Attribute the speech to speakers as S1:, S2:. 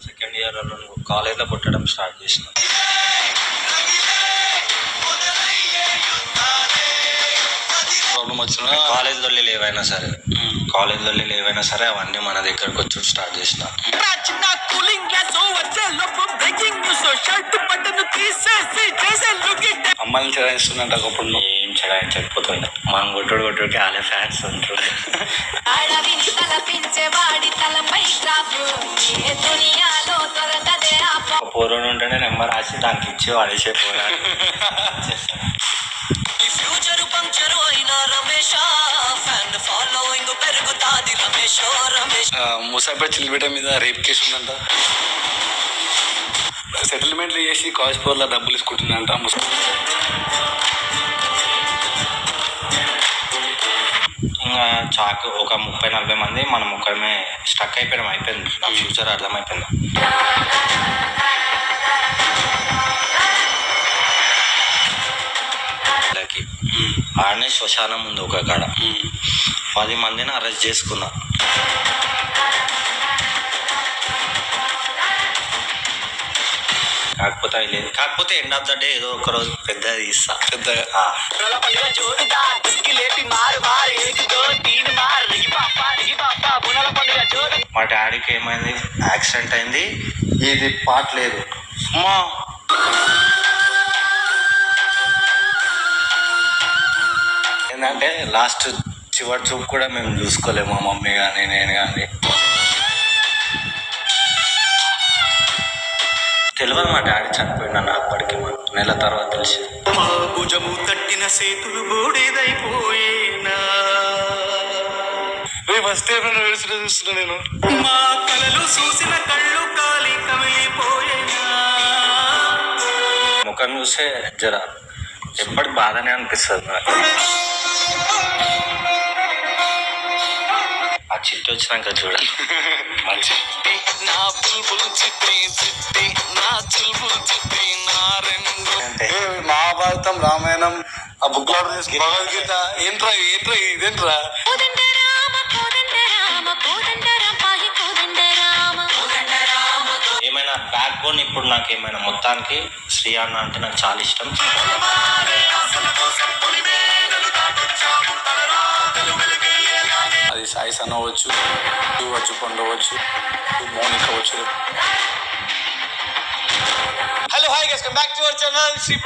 S1: Second year కాలేజ్లో పుట్టడం start చేసిన.
S2: ప్రాబ్లం వచ్చిన
S1: కాలేజ్లో ఏవైనా సరే అవన్నీ మన దగ్గరకు వచ్చి స్టార్ట్ చేసిన.
S2: అమ్మాయిని చెడాయిస్తున్నట్టు ఒకప్పుడు
S1: ఏం చెడాయించకపోతుండే మనం కొట్టుడికి వాళ్ళే ఫ్యాన్స్ ఉంటారు. పూర్వం ఉంటేనే నెంబర్ రాసి దానికి ఇచ్చి వాడేసే పోరాడు.
S2: ముసాపేట చిల్లిపేట మీద రేప్ కేసు ఉందంట. సెటిల్మెంట్లు చేసి కాజ్పూర్లో డబ్బులు తీసుకుంటుందంట.
S1: ఇంకా చాకు ఒక 30-40 మంది మనం ఒక్కడమే స్టక్ అయిపోయింది. నా ఫ్యూచర్ అర్థమైపోయింది. ఆడనే శ్మశానం ఉంది ఒక కాడ. 10 మందిని అరెస్ట్ చేసుకున్నా. కాకపోతే ఎండ్ ఆఫ్ ద డే ఏదో ఒక రోజు పెద్దది ఇస్తా. పెద్దగా మా డాడీకి ఏమైంది, యాక్సిడెంట్ అయింది. ఇది పార్ట్ లేదు అమ్మా. ఏంటంటే లాస్ట్ చివరి చూపు కూడా మేము చూసుకోలేము, మా మమ్మీ కానీ నేను కానీ. తెలియదు మా డాడీ చనిపోయినా అప్పటికి నెల తర్వాత తెలిసి. భుజము తట్టిన సేతులు బూడిదైపోయేనా.
S2: ఫస్ట్ చూస్తున్నా నేను.
S1: మా కలలు చూసిన కళ్ళు కాలి కమిలిపోయేనా. ముఖం చూస్తే జర ఎప్పటికి బాధనే అనిపిస్తుంది నాకు. ఆ చిట్టి వచ్చినాక చూడాలి మంచి.
S2: మహాభారతం, రామాయణం, ఆ బుక్ లో భగవద్గీత ఏంట్రా ఇదేంట్రా.
S1: ఏమైనా బ్యాక్ బోన్ ఇప్పుడు నాకు ఏమైనా మొత్తానికి శ్రీ అన్న అంటే నాకు చాలా ఇష్టం.
S2: అది సాయి సన్ అవ్వచ్చు, పండవచ్చు, మౌనిక అవ్వచ్చు.
S1: Hello hi guys, come back to our channel Shri